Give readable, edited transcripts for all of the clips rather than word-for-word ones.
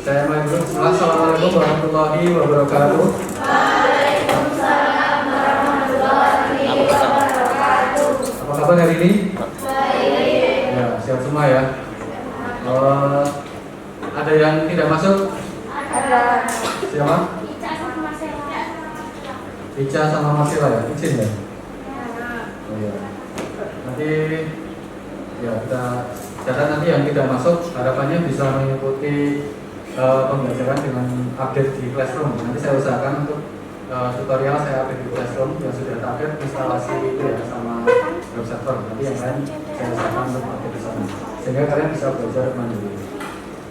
Saya mulai dulu. Assalamualaikum warahmatullahi wabarakatuh. Waalaikumsalam warahmatullahi wabarakatuh. Apa kabar hari ini? Baik. Ya, siap semua ya. Ada yang tidak masuk? Ada. Siapa? Ica sama Masila ya, izin ya? Oh iya. Nanti ya kita catat nanti yang tidak masuk harapannya bisa mengikuti pembelajaran dengan update di Classroom. Nanti saya usahakan untuk tutorial saya update di Classroom yang sudah update instalasi itu ya sama web server. Nanti yang lain saya usahakan untuk update di sana sehingga kalian bisa belajar mandiri.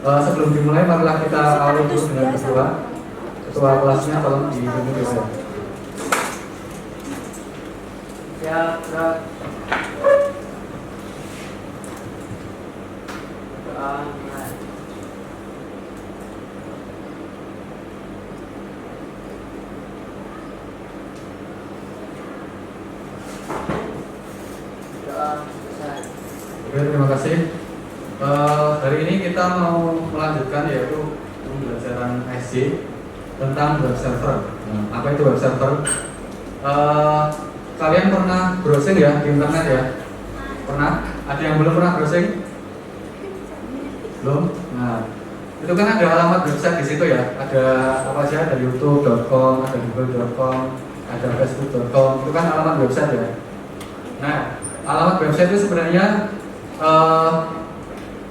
Sebelum dimulai marilah kita awali dulu dengan ketua kelasnya tolong dipimpin dulu. Ya, Oke, terima kasih. Hari ini kita mau melanjutkan yaitu pembelajaran SC tentang web server. Apa itu web server? Kalian pernah browsing ya di internet ya? Pernah? Ada yang belum pernah browsing? Belum? Nah, itu kan ada alamat website di situ ya. Ada apa aja? Ada youtube.com, ada google.com, ada facebook.com. Itu kan alamat website ya. Nah, alamat website itu sebenarnya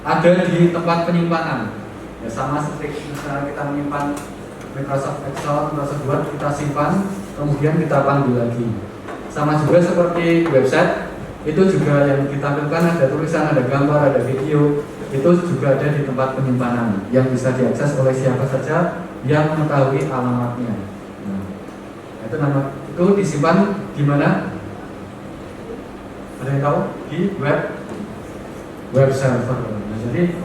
ada di tempat penyimpanan. Ya, sama seperti misalnya kita menyimpan Microsoft Excel, Microsoft Word, kita simpan, kemudian kita panggil lagi. Sama juga seperti website, itu juga yang ditampilkan ada tulisan, ada gambar, ada video, itu juga ada di tempat penyimpanan yang bisa diakses oleh siapa saja yang mengetahui alamatnya. Nah, itu disimpan di mana? Ada yang tahu? Di web server. Nah, jadi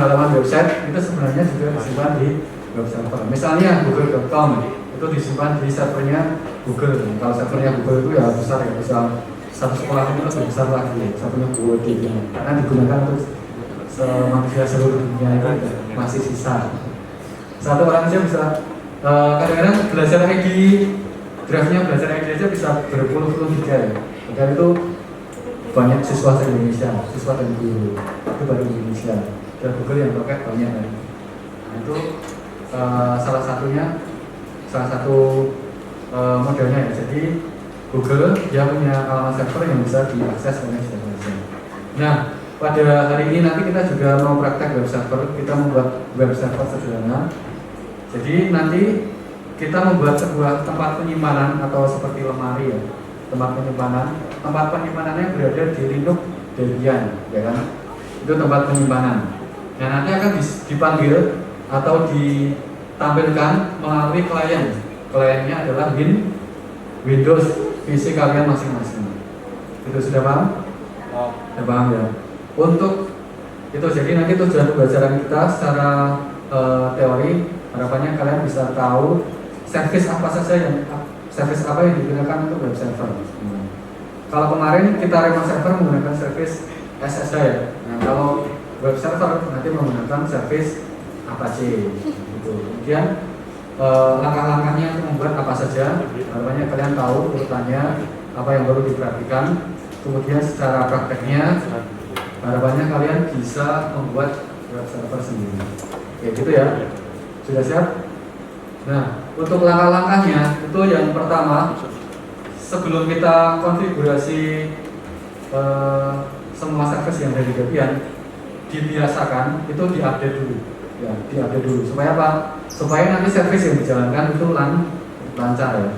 halaman website itu sebenarnya juga disimpan di web server. Misalnya google.com itu disimpan di servernya Google. Kalau servernya Google itu ya besar ya, bisa satu sekolah itu lebih besar lagi, servernya Google karena digunakan untuk manusia seluruh dunia itu masih sisa. Satu orang aja bisa kadang-kadang belajar ID, draftnya belajar ID aja bisa berpuluh-puluh giga ya. Dan itu banyak siswa se-Indonesia, siswa dan guru itu baru Indonesia. Dan Google yang pakai banyak kan. Nah, itu salah satu modelnya ya. Jadi Google dia punya alamat server yang bisa diakses oleh siapa saja. Nah, pada hari ini nanti kita juga mau praktek web server. Kita membuat web server sederhana. Jadi nanti kita membuat sebuah tempat penyimpanan atau seperti lemari ya. Tempat penyimpanannya berada di Linux Debian, ya kan? Itu tempat penyimpanan. Nah, nanti akan dipanggil atau ditampilkan melalui klien. Kliennya adalah Windows PC kalian masing-masing. Itu sudah paham? Sudah paham ya. Untuk itu jadi nanti tujuan pembelajaran kita secara teori harapannya kalian bisa tahu service apa yang digunakan untuk web server. Kalau kemarin kita remote server menggunakan service SSH ya. Nah, kalau web server nanti menggunakan service Apache. Gitu. Kemudian langkah-langkahnya untuk membuat apa saja, harapannya kalian tahu urutannya apa yang perlu diperhatikan. Kemudian secara prakteknya harapannya kalian bisa membuat web server sendiri. Oke, gitu ya. Sudah siap? Nah, untuk langkah-langkahnya itu yang pertama, sebelum kita konfigurasi semua service yang ada di Debian, dibiasakan itu diupdate dulu, ya, diupdate dulu. Supaya apa? Supaya nanti service yang dijalankan itu lancar ya.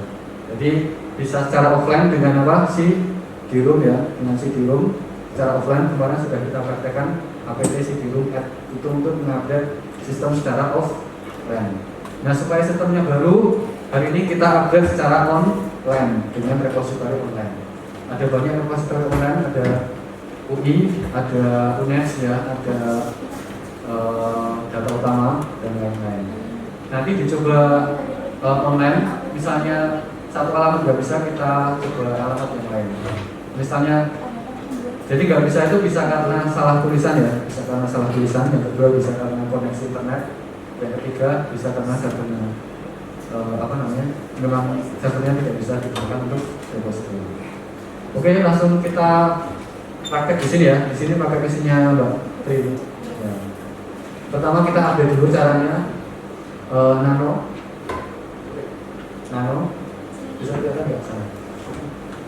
Jadi bisa secara offline dengan apa? CD-ROM ya, dengan CD-ROM. Secara offline kemarin sudah kita praktekkan apt CD-ROM itu untuk mengupdate sistem secara offline. Nah, supaya sistemnya baru, hari ini kita upgrade secara online dengan repository online. Ada banyak repository online, ada UI, ada UNES ya, ada data utama dan lain-lain. Nanti dicoba online, misalnya satu alamat nggak bisa, kita coba alamat yang lain. Misalnya, Jadi nggak bisa itu bisa karena salah tulisan ya, bisa karena salah tulisan. Yang kedua bisa karena koneksi internet. Yang ketiga bisa karena servernya memang servernya tidak bisa digunakan untuk repository. Oke, langsung kita praktek di sini ya. Di sini pakai mesinnya Mbak Tri. Ya. Pertama kita update dulu caranya. Nano bisa kelihatan nggak sana?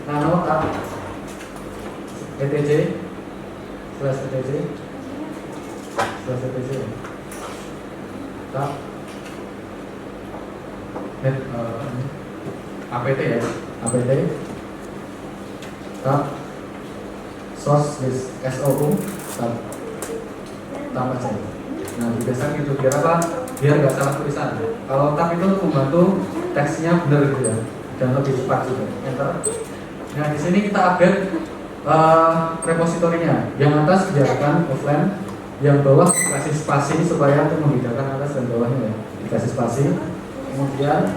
Nano tab etc tab apt ya, apt tab source list SOU tab aja. Nah biasanya gitu biar apa? Biar nggak salah tulisan. Kalau tab itu membantu teksnya benar gitu ya, dan lebih cepat juga. Enter. Nah di sini kita update repositorinya. Yang atas biarkan offline, yang bawah kasih spasi supaya untuk membedakan atas dan bawahnya ya. Dikasih spasi. Kemudian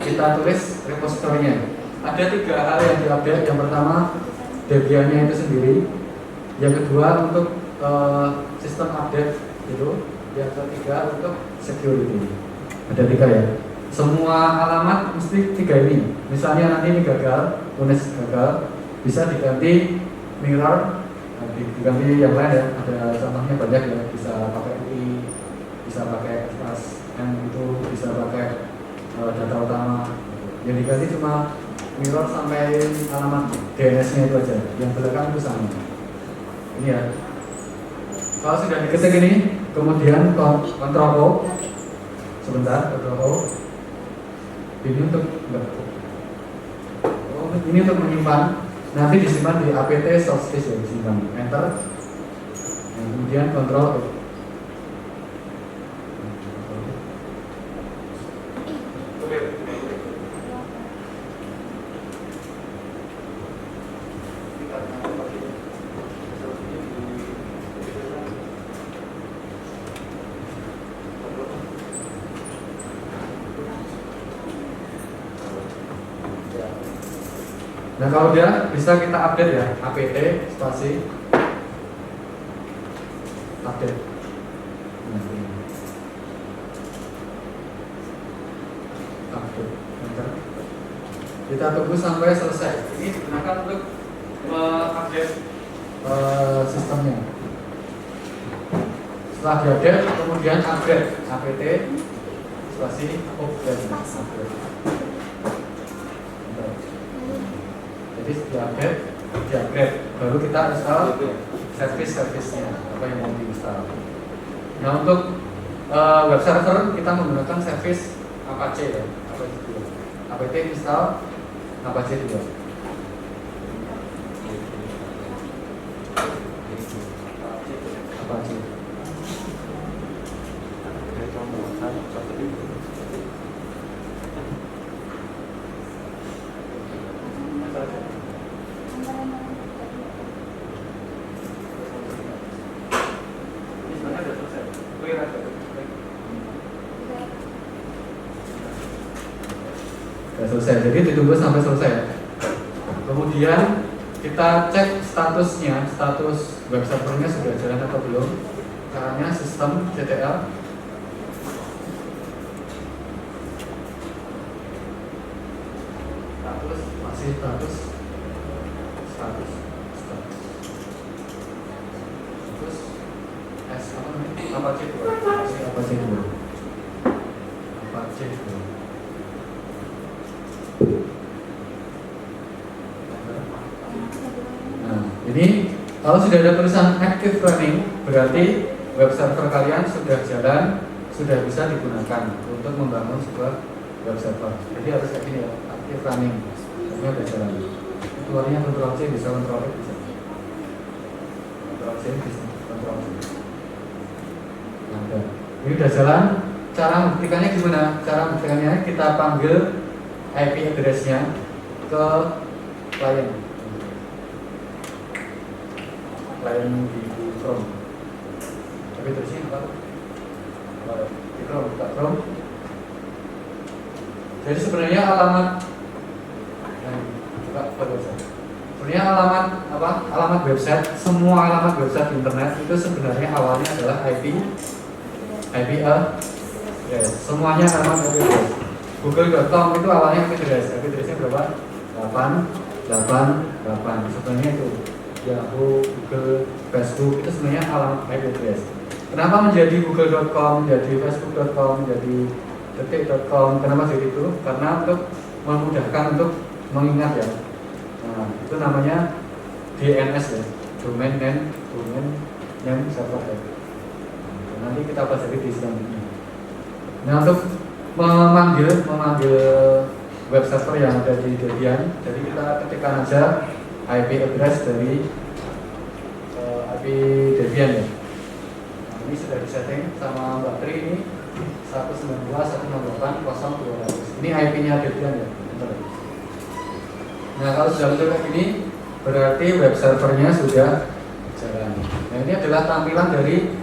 kita tulis repositorinya. Ada 3 hal yang diupdate. Yang pertama Debian-nya itu sendiri. Yang kedua untuk sistem update itu. Yang ketiga untuk security. Ada 3 ya. Semua alamat mesti 3 ini. Misalnya nanti ini gagal, Unis gagal, bisa diganti mirror, diganti yang lain ya. Ada contohnya banyak ya. Bisa pakai UI, bisa pakai class M itu, bisa pakai data utama. Yang diganti cuma mirror sampai alamat DNS-nya itu aja. Yang belakang itu sama. Ini ya. Kalau sudah diketik ini, kemudian Ctrl O, sebentar, Ctrl O. Ini untuk menyimpan. Nanti disimpan di apt source disk ya, disimpan. Enter. Kemudian Ctrl O. Nah kalau dia bisa kita update ya, apt spasi update. Update. Enter. Kita tunggu sampai selesai. Ini digunakan untuk update sistemnya. Setelah diupdate, kemudian upgrade apt spasi upgrade. Jadi di-upgrade, baru kita install service-nya apa yang mau diinstal. Nah untuk web server kita menggunakan service Apache ya, apt install Apache juga. Apache. Selesai, jadi ditunggu sampai selesai. Kemudian kita cek statusnya, status web servernya sudah jalan atau belum. Caranya sistem ctl status, masih status S apa namanya? Apache 2, masih Apache 2. Nah, ini kalau sudah ada tulisan active running, berarti web server kalian sudah jalan, sudah bisa digunakan untuk membangun sebuah web server. Jadi harus kayak gini ya, active running, ini sudah jalan. Keluarnya Ctrl C bisa, Ctrl V bisa, Ctrl C bisa, Ctrl C. Nah, ini sudah jalan. Cara membuktikannya gimana? Cara membuktikannya kita panggil IP address-nya ke klien di Chrome. IP address-nya apa? Di Chrome, buka Chrome. Jadi sebenarnya alamat buka saja. Sebenarnya alamat website, semua alamat website internet itu sebenarnya awalnya adalah IP address. Semuanya alamat IP address. Google.com itu awalnya IP addressnya berapa? 888. Sebenarnya itu Yahoo, Google, Facebook itu sebenarnya alamat IP address. Kenapa menjadi google.com, menjadi facebook.com, menjadi detik.com? Kenapa jadi itu? Karena untuk memudahkan untuk mengingat ya. Nah, itu namanya DNS ya, domain name server ya. Nanti kita pelajari di selanjutnya. Nah, untuk memanggil web server yang ada di Debian, jadi kita ketikkan aja IP address dari IP Debian ya. Nah, ini sudah disetting sama Mbak Tri ini 192.168.0.200. Ini IP-nya Debian ya. Nah, kalau sudah muncul kayak gini, berarti web servernya sudah jalan. Nah, ini adalah tampilan dari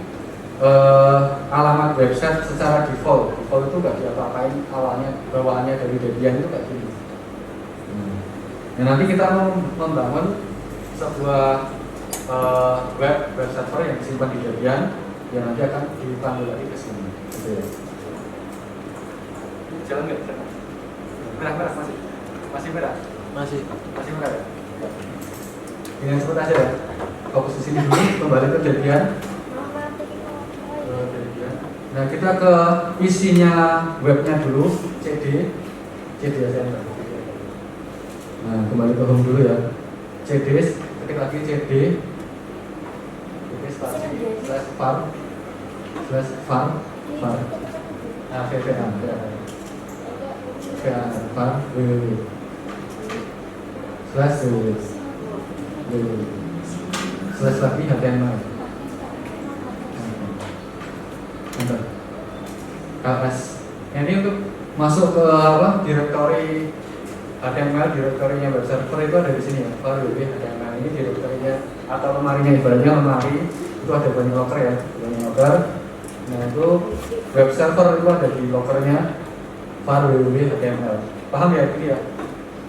alamat website secara default. Default itu nggak diapa-apain, awalnya bawaannya dari Debian itu kayak gini. Nah, nanti kita mau membangun sebuah web server yang disimpan di Debian, yang nanti akan dipanggil lagi ke sini. Gitu ya. Jalan nggak? Merah masih merah. Masih merah ya? Ini yang sebut aja ya. Fokus di sini dulu, kembali ke Debian. Nah, kita ke isinya webnya dulu, cd aja. Nah, kembali ke home dulu ya. Cd, ketik lagi cd spasi /var nah var /slash lagi HTML ls. Ini untuk masuk ke direktori HTML, direktorinya web server itu ada di sini ya. Var/wb HTML ini direktorinya atau lemarinya, ibaratnya lemari itu ada banyak locker ya, banyak locker. Nah, itu web server itu ada di lockernya var/wb HTML. Paham ya ini ya?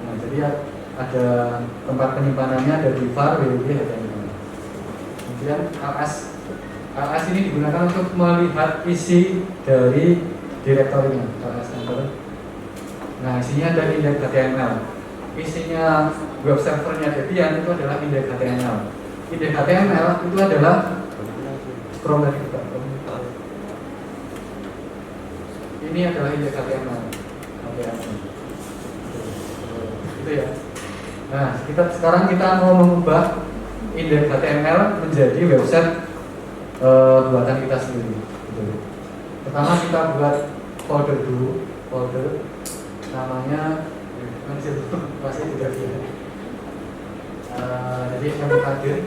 Nah, jadi ya, ada tempat penyimpanannya ada di var/wb HTML. Kemudian ls ini digunakan untuk melihat isi dari direktorinya. ls enter. Nah, isinya ada index HTML. Isinya web servernya Debian itu adalah index HTML. Index HTML itu adalah scroll dari kita. Ini adalah index HTML. Itu ya. Nah, sekarang kita mau mengubah index HTML menjadi website buatan kita sendiri. Pertama kita buat folder dulu, folder namanya masih tidak bisa. Jadi mkdir.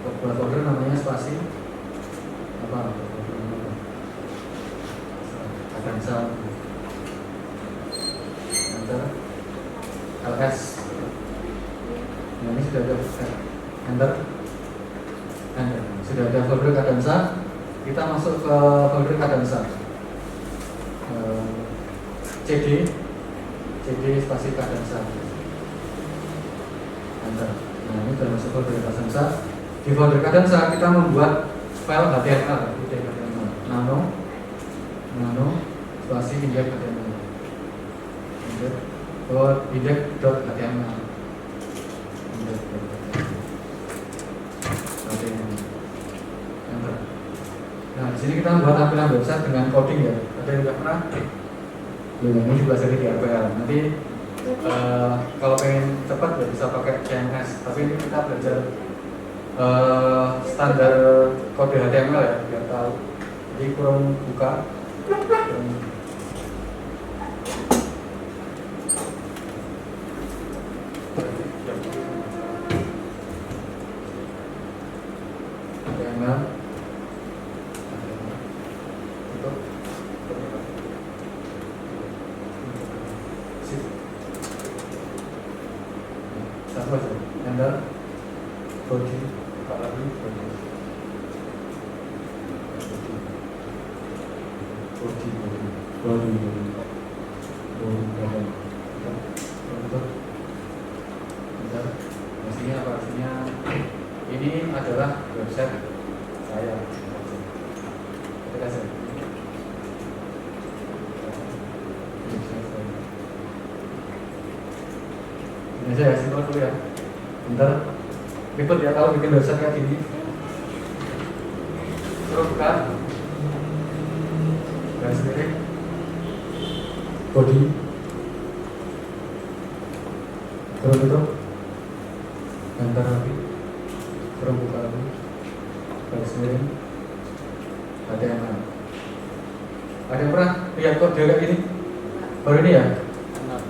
Buat folder namanya spasi apa? Adansa. Enter. ls. Nah, ini sudah ada enter. Sudah ada folder Kadamsa. Kita masuk ke folder Kadamsa. cd spasi Kadamsa. Enter. Nah, ini sudah masuk folder Kadamsa. Di folder Kadamsa kita membuat file HTML, nano spasi index HTML. Index.html. Nah, di sini kita membuat tampilan website dengan coding ya. Ada yang tidak pernah? Ini juga sering di RPL. Nanti kalau pengen cepat ya bisa pakai CMS. Tapi ini kita belajar standar kode HTML ya, biar tahu. Jadi kurang buka. HTML. Satu aja, enter, body, body, body, website saya. Terima kasih. Ini saya simpel dulu ya. Bentar. Ribet ya kalau bikin website kayak gini. Suruh buka. Garis miring. Body. Terus tutup. Enter lagi. Terus buka lagi. Garis miring. HTML. Ada yang pernah lihat kode kayak gini? Baru ini ya?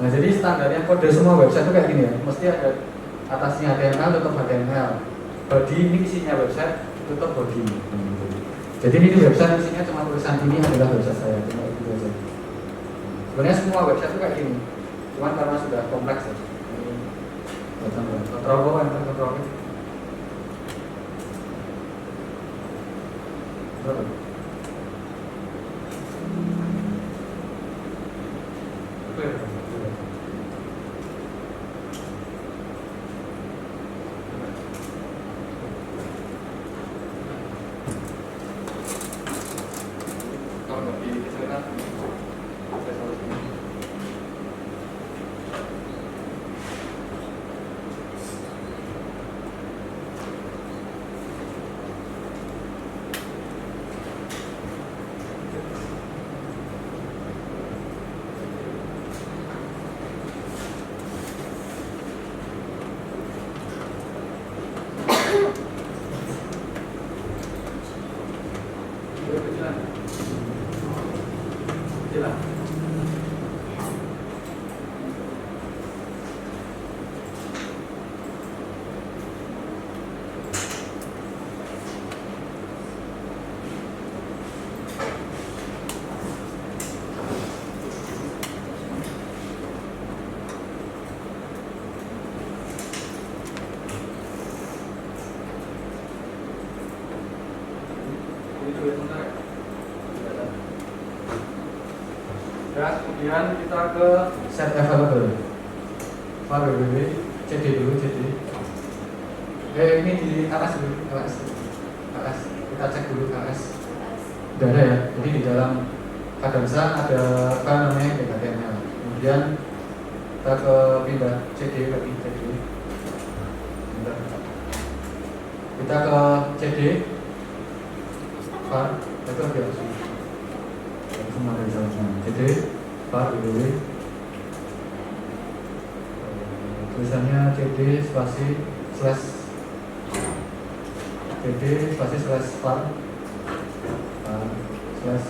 Nah jadi standarnya kode semua website itu kayak gini ya. Mesti ada atasnya HTML, tutup HTML. Body ini isinya website, tutup body. Jadi ini website isinya cuma tulisan ini adalah website saya, cuma itu aja. Sebenarnya semua website itu kayak gini, cuman karena sudah kompleks ya. Kontrol bawah, kontrol ini. Berapa? Ya, kemudian kita ke set available. www cd dulu cd. Ini di atas dulu, atas. Kita cek dulu atas. Sudah ada ya. Jadi di dalam Kadamsa ada apa namanya HTML. Kemudian kita ke pindah cd lagi cd. Bentar. Kita ke cd. Var itu langsung. Semua dari sana. Jadi var www tulisannya cd spasi slash cd spasi slash var slash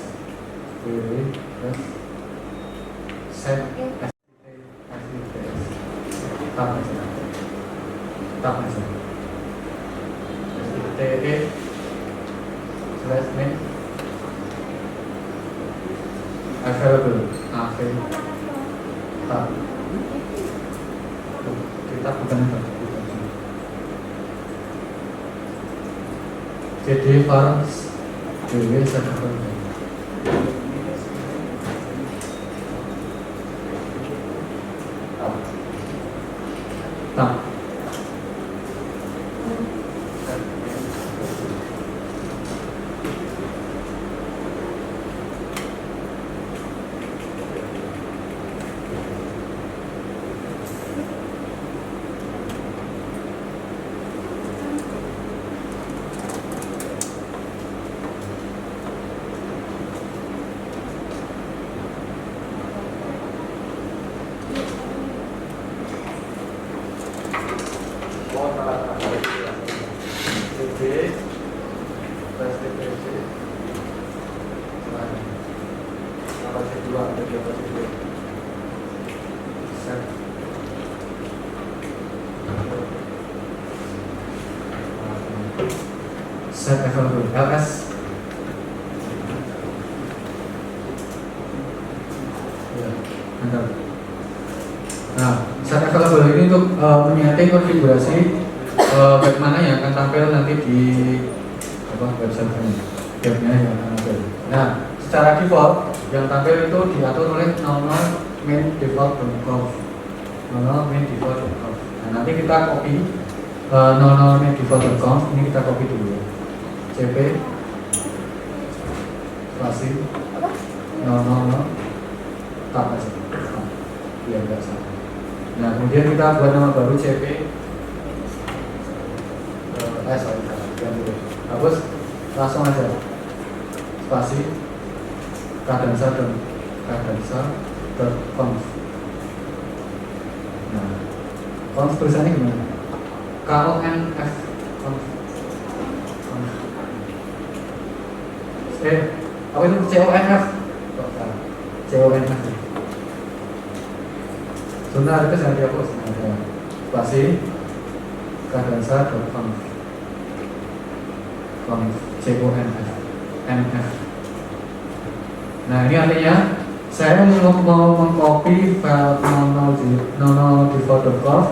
www slash set tab aja te slash name available av tab kita bukan jadi var www server tab set available ls ya, mantap. Nah, set available ini untuk menyeting konfigurasi bagaimana yang akan tampil nanti di website ini, webnya yang akan tampil. Nah, secara default yang tampil itu diatur oleh 00 main default.conf 00 main default.conf. Nah, nanti kita copy 00 main default.conf ini kita copy dulu ya. CP spasi 000 tab aja, biar nggak salah. Nah kemudian kita buat nama baru CP hapus, langsung aja spasi kadansa.conf. Nah, conf tulisannya gimana? KONF conf. Apa itu CONF? CONF. Sebentar itu saya dihapus. Ada spasi kadansa.conf. CONF. NF. Nah ini artinya saya mau mengcopy file 00.conf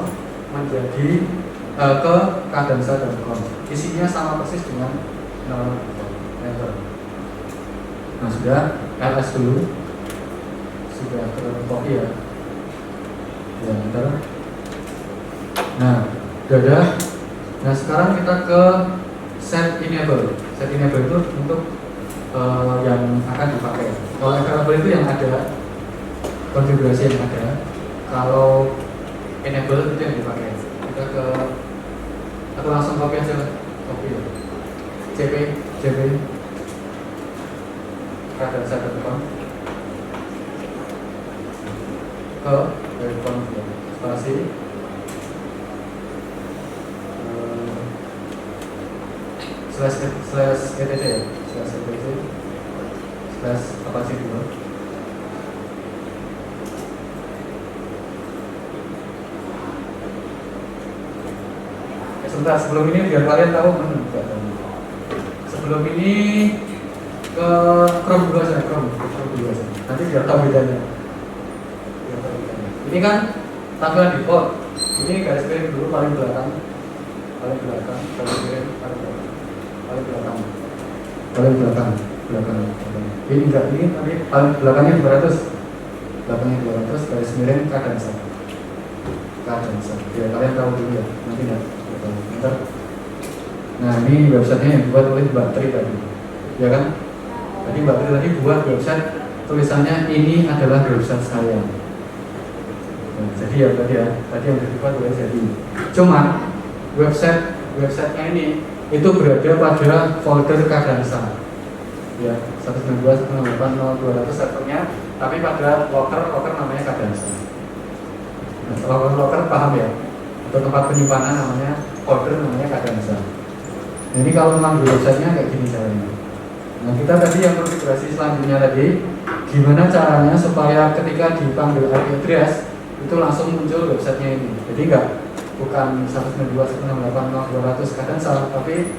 menjadi ke kadansa.conf. Isinya sama persis dengan 00.conf. Nah sudah, ls dulu, sudah tercopy ya. Ya bentar. Nah sudah ada. Nah sekarang kita ke set enable. Set enable itu untuk yang akan dipakai. Kalau enable itu yang ada konfigurasi yang ada. Kalau enable itu yang dipakai. Kita ke atau langsung copy aja, copy ya. CP kadansa.conf ke conf spasi slash etc ya, slash etc slash apa sih dulu. Sebentar, sebelum ini biar kalian tahu sebelum ini ke Chrome dulu aja, Chrome dulu aja. Nanti biar tahu bedanya. Ini kan tampilan default. Ini garis miring dulu paling belakang, garis miring paling belakang. Ini enggak, ini tapi paling belakangnya 200, garis miring kadansa. Biar kalian tahu dulu ya, nanti enggak. Nah ini websitenya yang dibuat oleh Mbak Tri tadi, ya kan? Tadi Mbak Tri tadi buat website, tulisannya ini adalah website saya. Nah, jadi ya tadi yang dibuat oleh jadi. Cuma websitenya ini itu berada pada folder kadansa. Ya 192.168.0.200 servernya, tapi pada locker namanya kadansa. Nah, locker paham ya? Atau tempat penyimpanan namanya folder namanya kadansa. Nah, ini kalau memang websitenya kayak gini caranya. Nah kita tadi yang konfigurasi selanjutnya tadi, gimana caranya supaya ketika dipanggil IP address itu langsung muncul websitenya ini. Jadi bukan 192.168.0.200 kadansa, tapi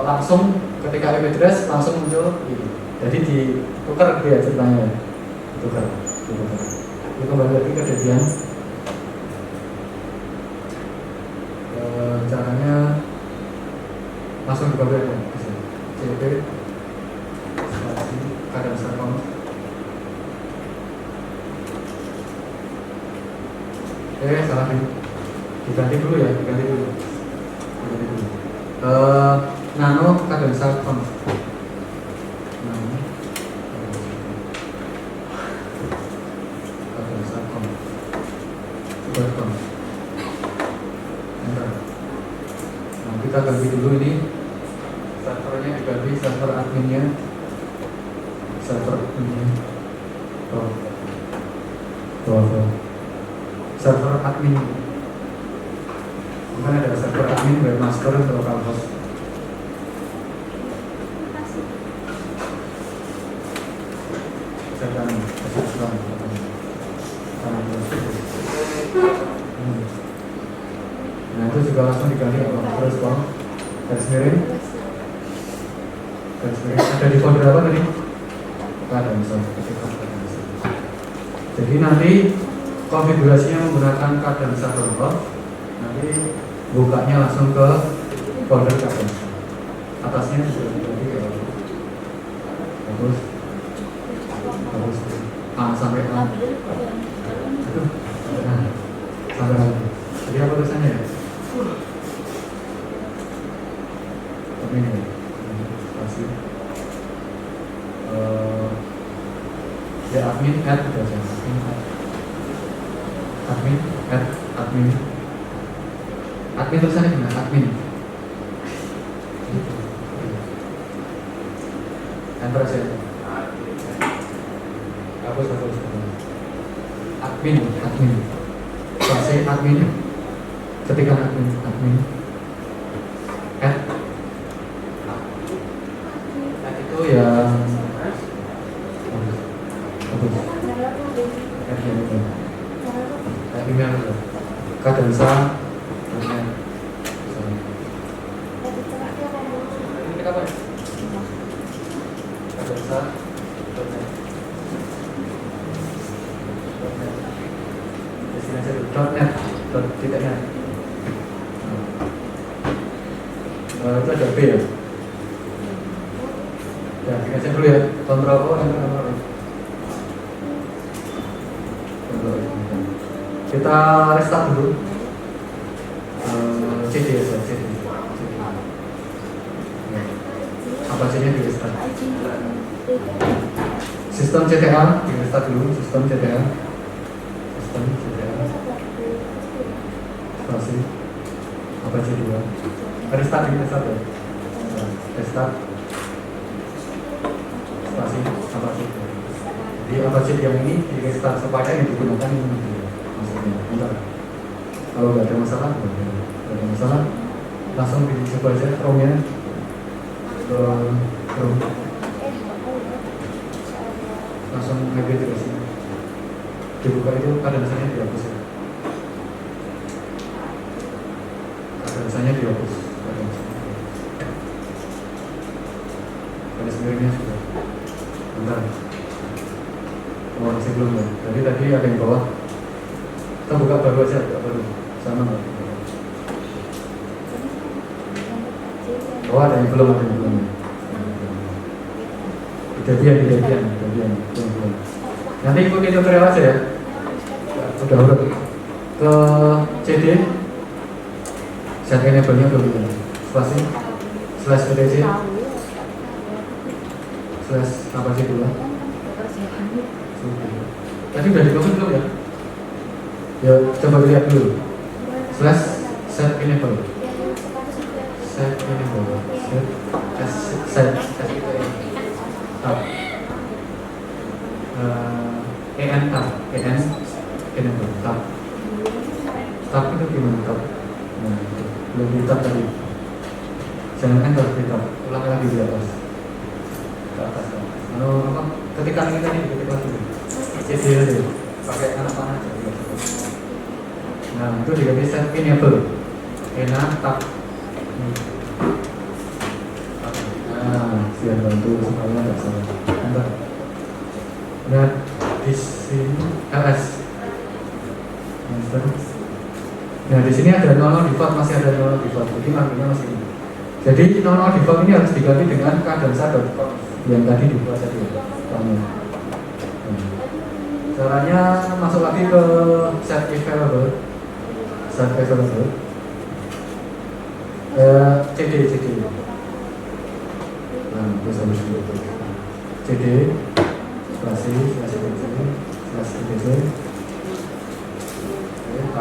langsung ketika IP address langsung muncul ini. Jadi ditukar dia ceritanya, tukar. Itu kembali lagi kejadian. Caranya langsung dibuka ya, CP kadansa.conf. Salah diganti dulu ya, nano kadansa.conf. Kita ganti dulu ini servernya, diganti server adminnya, server admin. Bukan ada server admin, webmaster atau localhost. Nah itu juga langsung diganti terus garis miring. Ada di folder apa tadi? Kadansa. Jadi nanti konfigurasinya menggunakan kadansa.conf. Nanti bukanya langsung ke folder kadansa. Atasnya sudah diganti ya. Bagus. Sampai sampai jadi apa tulisannya ya? Ini add gitu aja. Admin add admin. Admin tulisannya gimana? Admin. Gitu. Enter aja. Hapus. Admin. Spasi admin. Ketikkan admin. Add itu yang email kadensa .net itu ada B ya. Ya, bikin aja dulu ya. Kontrol O, enter. Kita restart dulu. CD ya, CD. Apa CD di restart? Sistem CTA di restart dulu. Sistem CTA. Spasi. Apa CD ya? Restart ya. Restart. Spasi. Apa CD? Jadi apa CD yang ini di restart supaya yang digunakan ini. Bentar. Kalau nggak ada masalah, langsung dicoba aja Chrome-nya ke Chrome, langsung navigasi, dibuka itu kadang-kadang dihapus ya, kadang-kadang dihapus, pada sebenarnya sudah, bentar, masih belum ya, jadi tadi ada yang bawah. Kita buka baru aja, sama nggak? Oh ada yang belum. Kejadian. Nanti ikuti tutorial aja ya. Udah ke CD, set enable-nya dulu. Spasi, /etc, apa sih dulu? Tadi udah di-comment belum ya? Ya, coba lihat dulu. /set enable. Set tab. En enable tab. Tab itu gimana tab? Nah, itu. Belum di tab tadi. Jangan enter di tab. Ulang lagi di atas. Ke atas. Lalu apa? Ketika ini tadi ketik lagi. CD aja. Pakai anak panah aja. Nah, itu diganti set enable. Tab. Nah, biar bantu supaya nggak salah. Bentar. Nah, di sini ls. Nah, di sini ada 00 default, masih ada 00 default. Jadi artinya masih ini. Jadi 00 default ini harus diganti dengan kadensa.com yang tadi dibuat tadi. Caranya masuk lagi ke set available. CD. Nah, terus habis itu CD spasi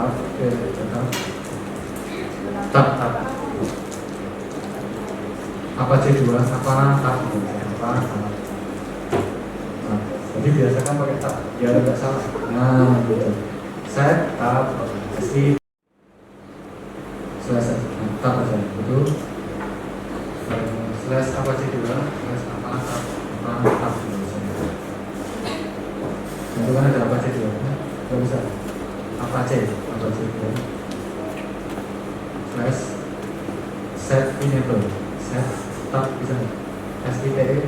tab apa C2 apa tab. Jadi biasakan pakai tab biar nggak salah. Nah, gitu. Set tab si tab aja itu apa C2 apa tab. Itu kan ada apa C2 nggak bisa apa C set enable set tab bisa SITE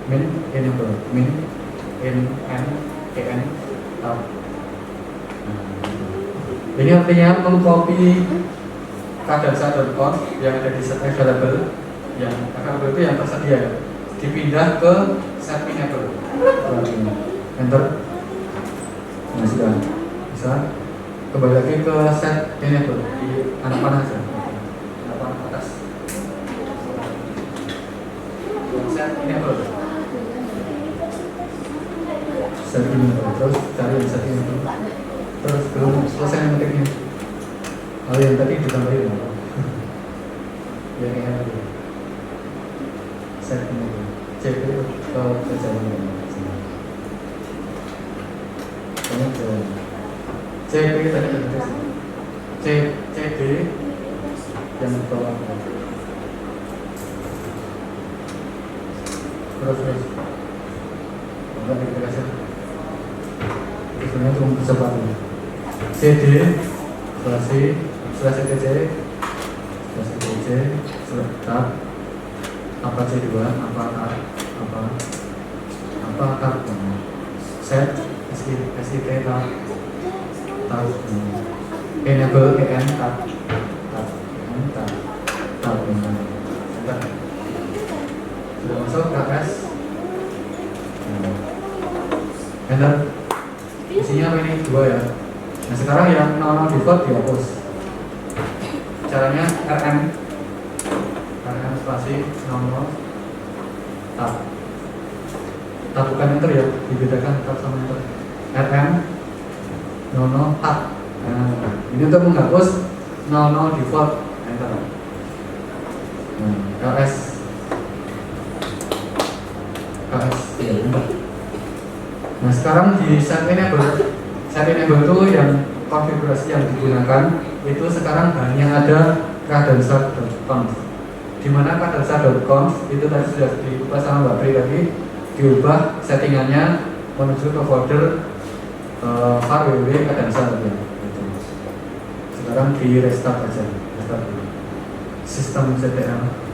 min enable min en tab. Ini artinya mengcopy kadensa.com yang ada di set available, yang available itu yang tersedia, dipindah ke set enable. Enter. Nah, sudah bisa kembali lagi ke set enable di anak panah saja, anak panah atas. Set enable. setting terus cari yang setting terus belum selesai ngetiknya. Kalau yang tadi ditambahin apa? Ya kayak tadi setting itu cek itu ke kerjaan CP tadi ada CD yang bawah terus enggak dikasih itu sebenarnya cuma percepat ini CD slash CTC tab apa C2 apa tab set SIT tab enable EN tab sudah masuk KS enter isinya apa ini 2 ya. Nah sekarang yang non default dihapus. Caranya RM spasi 00 tab bukan enter ya, dibedakan tab sama enter. RM 00 tab. Nah, ini untuk menghapus 00 default enter. LS ya, enter. Nah sekarang di set enable itu yang konfigurasi yang digunakan itu sekarang hanya ada cadenza.conf, dimana cadenza.conf itu tadi sudah diubah sama Mbak Pri tadi, diubah settingannya menuju ke folder var www cadenza ya. Sekarang di restart aja, restart dulu sistem CTL.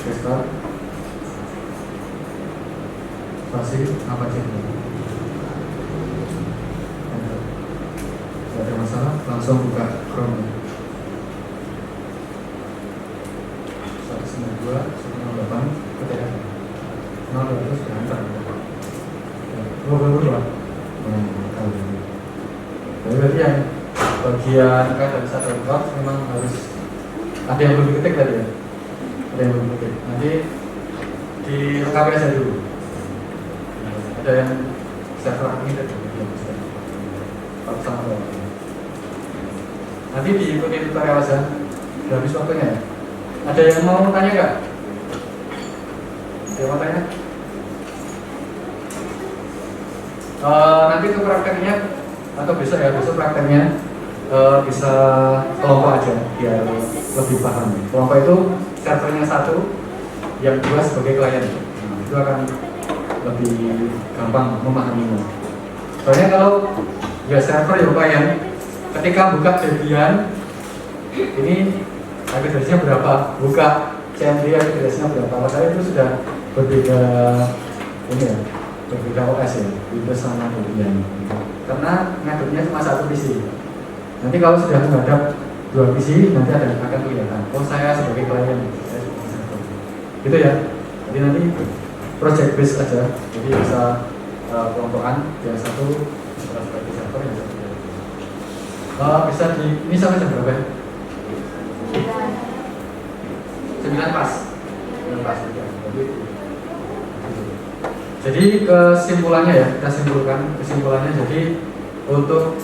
Restart spasi apa sih? Tidak ada masalah, langsung buka Chrome. 192 108 ketik 0 sudah enter. Berubah. Berarti yang bagian cadenza.conf memang harus ada yang belum diketik tadi ya. Nanti dilengkapi aja dulu. Ada yang server ini tadi sama. Nanti diikuti tutorial aja. Sudah habis waktunya ya. Ada yang mau tanya nggak? Ada yang mau tanya? Nanti untuk prakteknya atau besok ya, besok prakteknya bisa kelompok aja biar lebih paham. Kelompok itu servernya 1, yang 2 sebagai klien. Nah, itu akan lebih gampang memahaminya. Soalnya kalau ya server ya klien, ketika buka Debian ini address-nya berapa, buka CMD address-nya berapa. Padahal itu sudah berbeda ini ya, berbeda OS ya, Windows sama Debian. Karena ngadepnya cuma 1 PC. Nanti kalau sudah menghadap 2 PC, nanti akan kelihatan. Oh saya sebagai klien, saya sebagai server. Gitu ya. Jadi nanti project base aja. Jadi bisa kelompokan yang 1 sebagai server, yang 1 bisa di ini sampai jam berapa ya? 9 pas. 9 pas ya. Jadi kesimpulannya ya, kita simpulkan kesimpulannya. Jadi untuk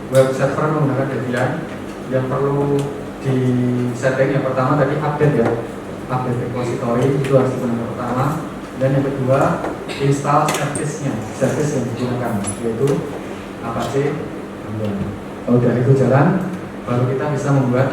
web server menggunakan Debian yang perlu di setting yang pertama tadi update ya, update repository itu harus digunakan pertama, dan yang kedua install service yang digunakan yaitu Apache. Kalau udah itu jalan, baru kita bisa membuat